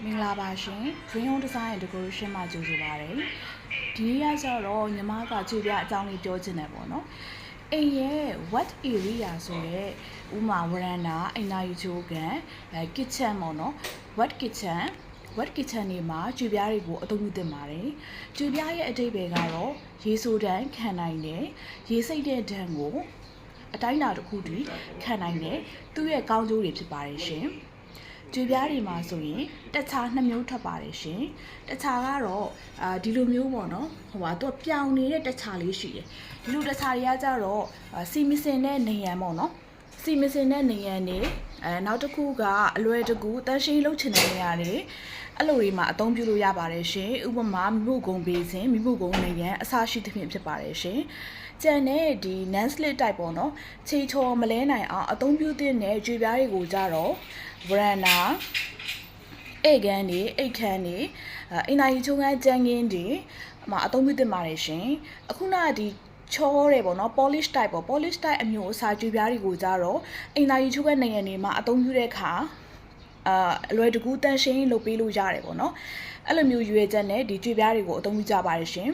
မင်္ဂလာပါရှင် Green Home Design and Decoration မှာကြိုဆိုပါရစေ။ဒီနေ့ကကျတော့ညီမကခြေပြအကြောင်းလေးပြောချင်တယ်ပေါ့နော်။အိမ်ရဲ့ wet area ဆိုရဲဥမာဝရန်တာအိမ်သာယူချိုးကန် kitchen ပေါ့နော် wet kitchen တွေမှာကြွေပြားတွေကိုအသုံးပြုသင့်ပါတယ်။ကြွေပြားရဲ့အဓိပ္ပာယ်ကတော့ရေဆိုးတန်းခံနိုင်တယ်။ရေစိတ်တဲ့ဒဏ်ကိုအတိုင်းအတာတစ်ခုတည်းခံနိုင်တယ်။သူ့ရဲ့ကောင်းကျိုးတွေဖြစ်ပါတယ်ရှင်။ကြွေပြားတွေမှာဆိုရင်တက်ချာ2မျိုးထွက်ပါတယ်ရှင်တက်ချာကတော့ဒီလိုမျိုးပေါ့နော်သူကပြောင်နေတဲ့တက်ချာလေးရှိတယ်ဒီလိုတက်ချာတွေကကြတော့စီမီစင်တဲ့နေရန်ပေါ့နော်စီမီစင်တဲ့နေရန်နေနောက်တစ်ခုကအလွယ်တကူတန်းရှင်းလုပ်ချင်တဲ့နေရာတွေအဲ့လိုတွေမှာအသုံးပြုလို့ရပါတယ်ရှင်ဥပမာမိဖို့ကုံပေးခြင်းမိဖို့ကုံနေရန်အစရှိသဖြင့်ဖြစ်ပါတယ်ရှင်ကျန်တဲ့ဒီ non slip type ပေါ့နော်ခြေချော်မလဲနိုင်အောင်အသုံးပြုသင့်တဲ့ကြွေပြားတွေကိုကြတော့ဗရန်နာအိတ်ခမ်းတွေအိတ်ခမ်းတွေအင်နာရီချုံခမ်းကြမ်းခင်းတွေအသုံးပြုသင့်ပါတယ်ရှင်အခုနကဒီချောတယ်ပေါ့နော် polish type ပေါ့ polish type အမျိုးအစားကြွေပြားတွေကိုကြတော့အင်နာရီချုံခမ်းနေရနေမှာအသုံးပြုတဲ့အခါအလွယ်တကူတန်ရှင်းလုပ်ပေးလို့ရတယ်ပေါ့နော်အဲ့လိုမျိုးရွေးချက်နဲ့ဒီကြွေပြားတွေကိုအသုံးပြုကြပါတယ်ရှင်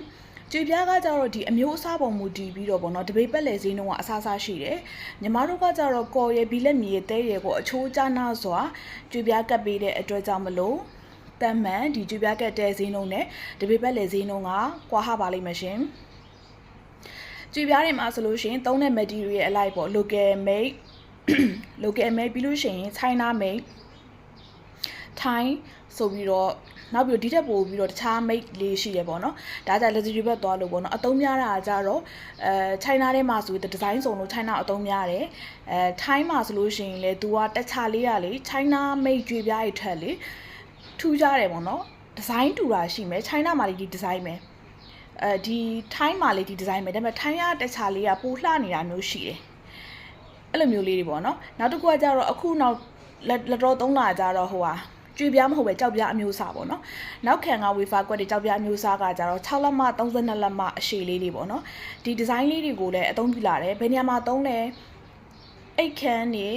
ကြွေပြားကကြတော့ဒီအမျိုးအစားပုံမူတည်ပြီးတော့ပေါ့နော်တပိတ်ပတ်လည်ဈေးနှုန်းကအစားရှိတယ်ညီမတို့ကကြတော့ကော်ရယ်ဘီလက်မြေတဲရယ်ကိုအချိုးကျနာစွာကြွေပြားကပ်ပေးတဲ့အတွက်ကြောင့်မလို့တန်မှန်ဒီကြွေပြားကပ်တဲ့ဈေးနှုန်းနဲ့တပိတ်ပတ်လည်ဈေးနှုန်းကကွာဟပါလိမ့်မယ်ရှင်ကြွေပြားတွေမှာဆိုလို့ရှိရင်သုံးတဲ့ material အလိုက်ပေါ့ local made ပြီးလို့ရှိရင် China made ထိုင်းဆိုပြီးတော့နောက်ပြီးဒီတက်ပို့ပြီးတော့တခြား mate လေးရှိတယ်ပေါ့နော်ဒါကြလက်စီတွေဘက်သွားလို့ပေါ့နော်အသုံးများတာကြတော့China ထဲမှာဆိုဒီဇိုင်းစုံလို့ China အသုံးများတယ်ထိုင်းမှာဆိုလို့ရှိရင်လေသူကတက်ချလေးရလေ China mate ကြွေပြားတွေထက်လေထူးကြတယ်ပေါ့နော်ဒီဇိုင်းတူတာရှိမယ် China မှာလေဒီဒီဇိုင်းပဲဒီထိုင်းမှာလေဒီဒီဇိုင်းပဲဒါပေမဲ့ထိုင်းကတက်ချလေးကပိုလှနေတာမျိုးရှိတယ်အဲ့လိုမျိုးလေးတွေပေါ့နော်နောက်တစ်ခုကကြတော့အခုနောက်လက်တော်3လကြတော့ဟိုဟာကြွေပြားမဟုတ်ပဲကြောက်ပြားအမျိုးအစားပေါ့နော်နောက်ခံကဝေဖာကွက်တွေကြောက်ပြားအမျိုးအစားကကြတော့6လက်မ32လက်မအရှည်လေးတွေပေါ့နော်ဒီဒီဇိုင်းလေးတွေကိုလည်းအသုံးပြုလာတယ်ဘယ်နေရာမှာသုံးလဲအိတ်ခမ်းတွေ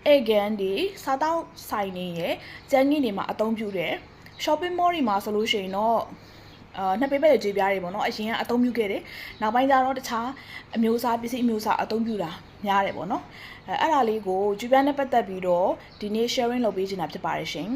အိတ်ကန်တွေစားတောက်ဆိုင်တွေရဲ့ကျန်းကြီးတွေမှာအသုံးပြုတယ် shopping mall တွေမှာဆိုလို့ရှိရင်တော့နှစ်ပိတ်ပဲကြွေပြားတွေပေါ့နော်အရင်ကအသုံးပြုခဲ့တယ်နောက်ပိုင်းကျတော့တခြားအမျိုးအစားပစ္စည်းအမျိုးအစားအသုံးပြုတာများတယ်ပေါ့နော်အဲ့ဒါလေးကိုကြွေပြားနဲ့ပတ်သက်ပြီးတော့ဒီနေ့ sharing လုပ်ပေးချင်တာဖြစ်ပါတယ်ရှင်